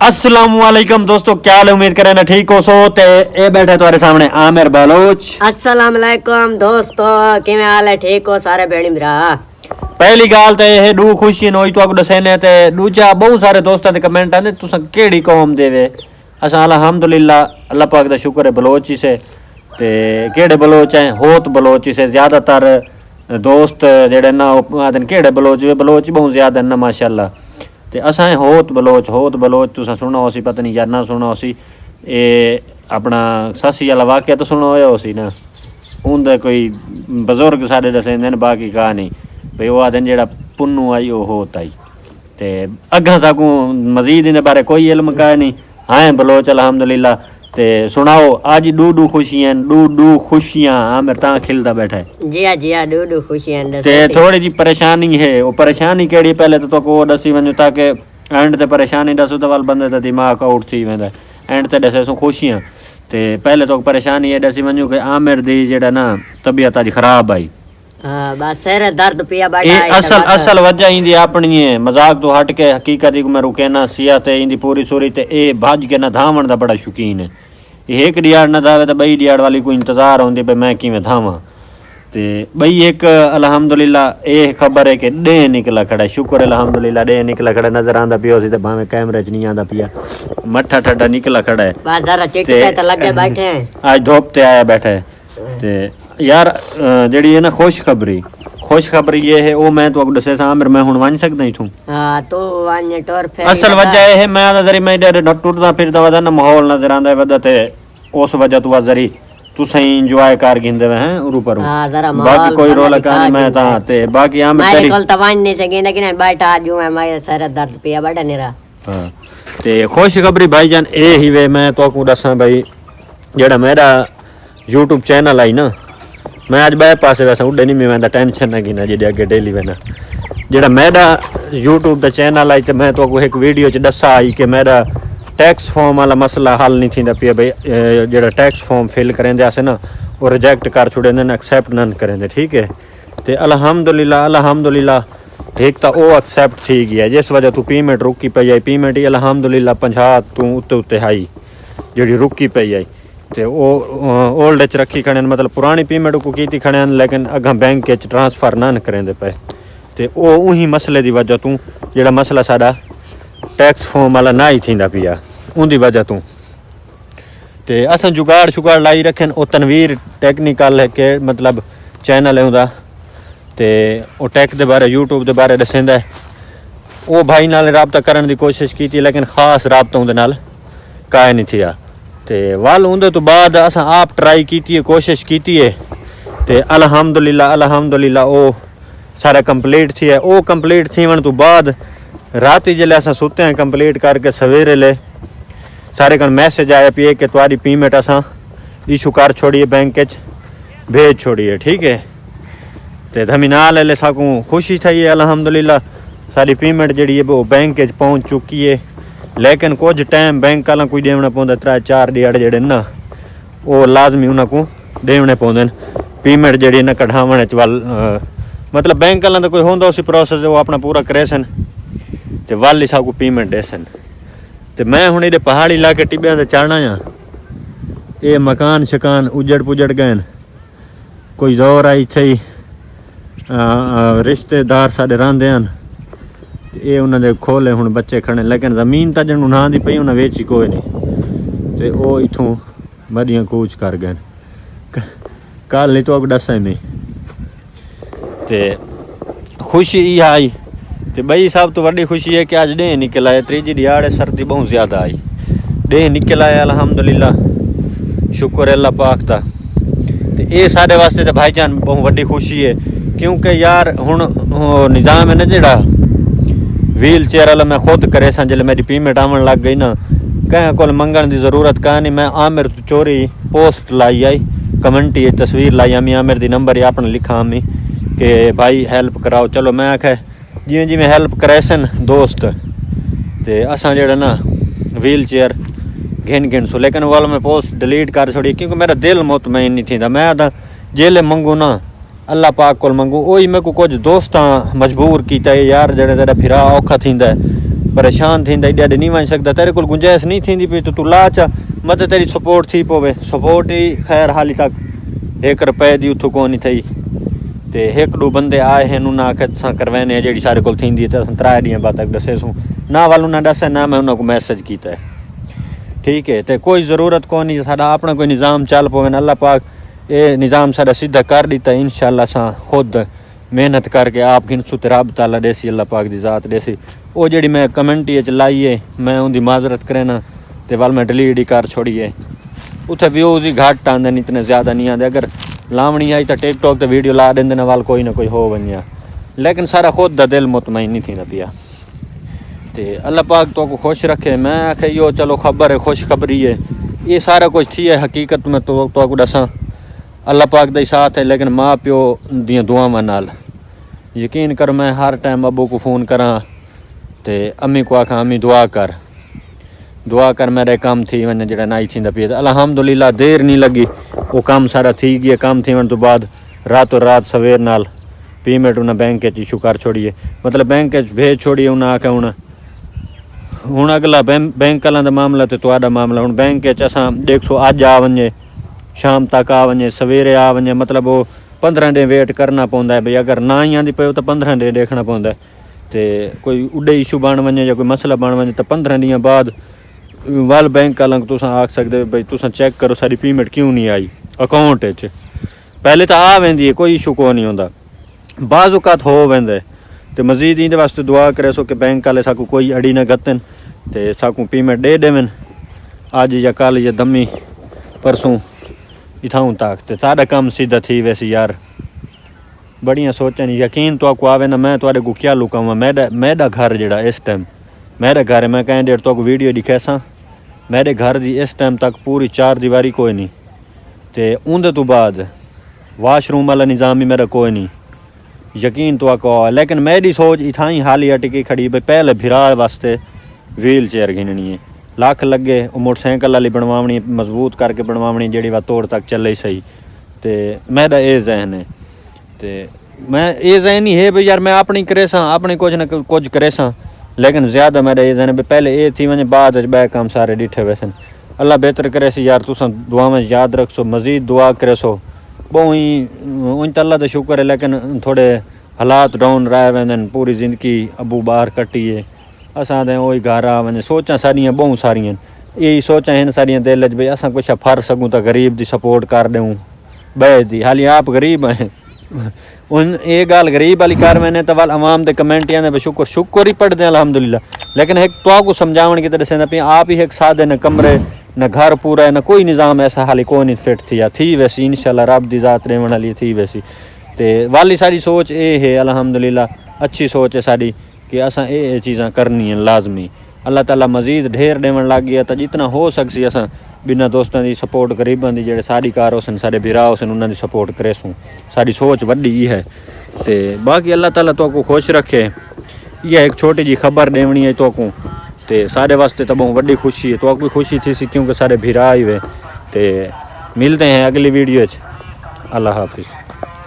अस्सलामुअलैकुम दोस्तों, क्या हाल है? उम्मीद करें ना ठीक हो। सो ते ए बैठे तुम्हारे सामने आमिर बलोच। अस्सलाम वालेकुम दोस्तों, किवें हाल है? ठीक हो सारे बेड़ी मेरा? पहली गाल ते ये डू खुशी नोई तो दसेने ते दूजा बहुत सारे दोस्तां दे कमेंट आंदे तुसां केड़ी कौम देवे। असां अल्हम्दुलिल्लाह अल्लाह पाक दा शुक्र है बलोची से ते केड़े बलोच हैं होत बलोची से ज़्यादातर दोस्त जेड़े ना आदन केड़े बलोच बलोच बहुत ज़्यादा ना माशाल्लाह। ते असां होत बलोच तुसां सुना होसी, पता नहीं यार ना सुना होसी। ए अपना ससी वाला वाक्य तो सुना होया होसी ना, उंदे कोई बजुर्ग साढ़े दसेंदे न बाकी कहानी भाई वो आदन जेड़ा पुन्नू आई वो होत आई ते अग्गा साकू मजीद इनके बारे कोई इल्म का नहीं। हाँ बलोच अल्हम्दुलिल्लाह। ते सुनाओ आज डू खुशियां आमिर ता खिलदा बैठा है। जी हाँ डू खुशियां ते थोड़ी जी परेशानी है। वो परेशानी केड़ी पहले तो को दसी वञो ताकि एंड ते परेशानी दसो तो वाल बंदे दा दिमाग आउट थी वेंदा। एंड ते दसे सो खुशियां ते पहले तो परेशानी ये दसी वञो कि आमिर दी जेड़ा ना तबीयत आज खराब आई। हां बस सिर दर्द पिया बड़ा है। असल वजह इंदी अपनी है, मजाक तो हट के हकीकत को मैं रुके ना सिया ते इंदी पूरी सूरी ते ए भज के ना धावण दा बड़ा शौकीन है। एक डियाड़ ना धावे तो बई डियाड़ वाली को इंतजार होंदी पे मैं किवें धावां ते बई एक अल्हम्दुलिल्लाह ए खबर है कि डे निकला खड़ा। शुक्र अल्हम्दुलिल्लाह डे निकला खड़ा नजर आंदा पियो सी ते भावे कैमरे च नहीं आंदा पिया। मट्ठा ठड्डा निकला खड़ा है। बस जरा चिट्टे ते लगे बैठे हैं। आज धूप ते आया बैठा है ते यार जेड़ी है ना खुश खबरी ये है वो मैं तो दसे आमिर मैं हुण वन सकदा ही थूं। हां तो वन टोर फिर असल वजह है मैं जरी मैं टुरदा फिरदा वदा ना माहौल नजर आंदा वदा ते उस वजह तो जरी तुसें एंजॉय कर गिंदे हैं ऊपर। हां जरा बाकी कोई रोल का नहीं मैं ता ते बाकी आमिर मेरे कोल तो वन नहीं सके लेकिन बैठा आज मैं मेरा सर दर्द पिया बड़ा नेरा। हां ते खुश खबरी भाईजान ए ही वे मैं तो को दसा भाई जेड़ा मेरा YouTube चैनल आई ना मैं आज बाय पासे वैसा उड़े नहीं मैं टेंशन ना गिना जेडे अगे डेली वेना जेड़ा मेरा YouTube दा चैनल आई ते मैं तो को एक वीडियो च दसा आई कि मेरा टैक्स फॉर्म वाला मसला हल नहीं थींदा पिया भाई। जेड़ा टैक्स फॉर्म फिल करेंदे आसे ना वो रिजेक्ट कर छुड़ेंदे न एक्सेप्ट नन करेंदे। ठीक है ते अल्हम्दुलिल्लाह एक तो वो एक्सेप्ट थी गया जिस वजह तू पेमेंट रुकी पई आई। पेमेंट ही अल्हम्दुलिल्लाह 50 तू उत्ते आई जेड़ी रुकी पई आई ते वो ओल्ड च रखी खड़े मतलब पुरानी पेमेंट को कीती खड़े लेकिन अगा बैंक च ट्रांसफर नन करेंदे पे ते वो उही मसले दी वजह तू जेड़ा मसला साडा टैक्स फॉर्म वाला ना ही थींदा पिया उनकी वजह तू ते असां जुगाड़ शुगाड़ लाई रखन। वो तनवीर टेक्निकल है के मतलब चैनल है उनका ते वो टैक दे बारे YouTube दे बारे दसेंदा है। वो भाई नाल राबता करने की कोशिश की थी लेकिन खास राबता उनदे नाल काए नहीं थिया ते वाल उनदे तो बाद असां आप ट्राई की है कोशिश की है ते अल्हम्दुलिल्लाह वो सारा कंप्लीट थी है। वो कंप्लीट थी वन तो बाद रात जल्ले असां सुते हैं कंप्लीट करके सवेरे ले सारे कन मैसेज आया पिए कि तुम्हारी पेमेंट असां इशू कर छोड़िए बैंक च भेज छोड़िए। ठीक है ते धमी नाल ले साकू खुशी थी है अल्हम्दुलिल्लाह सारी पेमेंट जड़ी है वो बैंक च पहुंच चुकी है लेकिन कुछ टाइम बैंक वाला कोई देवना पौंदा 3-4 डियाड़ जेड़े ना वो लाजमी उन्हां को देवने पौंदे पेमेंट जड़ी ना कढ़ावण च वाल मतलब बैंक वाला तो कोई होंदा उसी प्रोसेस वो अपना पूरा करेसन ते वाल ही साकू पेमेंट देसन ते मैं हुण इहदे पहाड़ी इलाके टिब्बियां ते चढ़ना आ। ये मकान शकान उजड़ पुजड़ गए कोई दौर आई थी रिश्तेदार साडे रहिंदे हन ये उन्होंने खोले हुण बच्चे खड़े लेकिन जमीन तो जन उन्हां दी पई उन्हें वेची कोई नहीं ते वो इथों बड़ियां कूच कर गए कल नहीं तो दसा नहीं ते खुशी ये आई ते बई सब तो वड्डी खुशी है कि आज डे निकल आए। त्रीजी दिहाड़े सर्दी बहुत ज़्यादा आई डे निकल आया अल्हम्दुलिल्लाह शुक्र अल्लाह पाक दा ते ये सारे वास्ते तो भाईजान बहुत वड्डी खुशी है क्योंकि यार हुण निज़ाम है ना जेड़ा व्हील चेयर वाला मैं खुद करे सा जल्द मेरी पेमेंट आवन लग गई ना कहीं को मंगन की जरूरत का नहीं। मैं आमिर तो चोरी पोस्ट लाई आई कमेंटी तस्वीर लाई आमी आमिर दी नंबर अपने लिखा आमी कि भाई हेल्प कराओ। चलो मैं आखे जिमें जिमें हेल्प करेसन दोस्त ते असां जेड़ा ना व्हील चेयर घिन सो लेकिन वाला मैं पोस्ट डिलीट कर छोड़ी क्योंकि मेरा दिल मुतमईन नहीं थी। मैं तो जेले मंगू ना अल्लाह पाक को मंगू वही मेरे को कुछ दोस्तां मजबूर किया यार जेड़ा तेरा फिरा औखा थींदा परेशान थींदा ॾाढे नहीं वञी सघंदा तेरे कोल गुंजाइश नहीं थींदी पई त तूं लाच मत तेरी सपोर्ट थी पवे सपोर्ट ही ख़ैर हाली तक 1 रुपए दी उथों कोन थी ते 1-2 बंदे आए हैं उन्हें आखे असां करवाने जी सारे को थी तो 3 ॾींहं बाद तक दसेसूँ ना वाल उन्हें दसे ना मैं उन्होंने मैसेज किया है ठीक है तो कोई ज़रूरत कौन साडा अपना कोई निज़ाम चल पवे अल्लाह पाक ये निज़ाम साडा सीधा कर दिता इंशाअल्लाह असां खुद मेहनत करके आप गिनसू तो रब ताला देसी अल्लाह पाक दी ज़ात देसी वो जी मैं कमेंटी लाई है मैं उनकी माजरत करना तो वाल मैं डिलीट ही कर छोड़िए उत्थे व्यूज़ ही घट आते इतने ज़्यादा नहीं आते अगर लावनी आई तो टिकटॉक तो वीडियो ला देंगे ना वाल कोई ना कोई हो वनिया लेकिन सारा खुद दा दिल मुतमईन नहीं थींदा पिया तो अल्लाह पाक तो को खुश रखे मैं आखे यो चलो खबर है खुशखबरी है ये सारा कुछ थी है हकीकत में तो दसा अल्लाह पाक दा ही साथ है लेकिन माँ प्यो दियां दुआवां नाल यकीन कर मैं हर टाइम अबू को फ़ोन करा तो अम्मी को आखा अम्मी दुआ कर मेरे काम थी वने जड़ा नहीं थींदा पिया अल्हम्दुलिल्लाह देर नहीं लगी वो काम सारा थी गया काम थी वन तो बाद रातों रात सवेर नाल पेमेंट उन्हें बैंक इशू कर छोड़िए मतलब बैंक भेज छोड़िए उन्हें आके हुण अगला बैंक वालों का मामला तो तुहाडा मामला हुण बैंक असां 150 अज आ वने शाम तक आ वने सवेरे आ वने मतलब वो 15 दिन वेट करना पौंदा है भाई अगर ना ही आंदी पे तो 15 दिन देखना पौंदा है तो कोई उड़े इशू बन वने या कोई मसला बन वने तो 15 दिन बाद वाल बैंक वालों को तुसां आख सकदे भाई तुसां चेक करो सारी पेमेंट क्यों नहीं आई अकाउंट पहले तो आ वेंदी है कोई इशू को नहीं होंदा बाज़ औकात हो वेंदे तो मजीद इन वास्ते दुआ करे सो कि बैंक वाले साकू कोई अड़ी न गतन तो साकू पेमेंट दे देवन अज या कल या दमी परसों इथाऊं तक तो सारा काम सीधा थी वैसे यार बड़िया सोचन यकीन तो आपको आवे ना मैं तुहाडे को क्या लुकावां मेरा घर जड़ा इस टाइम मेरा घर है मैं कहीं देर तो वीडियो दिखे सा मेरे घर की इस टाइम तक पूरी 4 दीवारी कोई नहीं तो उनके तो बाद वाशरूम वाला निज़ाम ही मेरा कोई नहीं यकीन तो आको लेकिन मेरी सोच इतना ही हाली अटकी खड़ी भाई पहले भिरा वास्ते व्हील चेयर घिननी है लख लगे वो मोटरसाइकिल वाली बनवावनी मजबूत करके बनवावनी जी वा तोड़ तक चले सही तो मेरा ये जहन है तो मैं ये जहन ही है भाई यार मैं अपनी करे सा अपनी कुछ न कुछ करे सा लेकिन ज़्यादा मेरा ये जहन है पहले ये थी वने बाद बै काम सारे डिठे वैसन अल्लाह बेहतर करे सी यार तुसा दुआ में याद रख सो मजीद दुआ करे सो बहु ही उन तो अल्लाह का शुक्र है लेकिन थोड़े हालात डाउन रह वेंदन पूरी ज़िंदगी अबू बाहर कटी है असां ते वही घर आ वने सोचा सारियां बहु सारियां यही सोचा हैं सारियां दिल भाई असां कुछ फर सकूँ तो गरीब की सपोर्ट कर दूँ बह दी हाली आप गरीब हैं उन ये गाल गरीब वाली कर मैंने तो वाल अवाम के कमेंट आने शुक्र ही पढ़ते हैं अल्हम्दुलिल्लाह लेकिन एक तो को समझावन की तरह से आप ही एक सादे न कमरे न घर पूरा है न कोई निज़ाम ऐसा हाली कोई नहीं फिट थी वैसी इंशाल्लाह रब दी ज़ात रहने वाली थी वैसी तो वाली सारी सोच ये है अल्हम्दुलिल्लाह अच्छी सोच है साड़ी कि असां ये चीज़ां करनी हैं लाजमी अल्लाह ताला मजीद ढेर देवन लग गया तो जितना हो सकसी असां बिना दोस्तों की सपोर्ट गरीबों की जेडे साड़ी कार हो सारे बिरा हो उन्होंने सपोर्ट करेसूँ साड़ी सोच वड्डी ही है तो बाकी अल्लाह ताला तो को खुश रखे यह एक छोटी जी खबर देवनी है तो को ते सारे वास्ते तो बहुत वड्डी खुशी है तो भी खुशी थी सी क्योंकि सारे बिरा ही हुए तो मिलते हैं अगली वीडियो अल्लाह हाफिज़।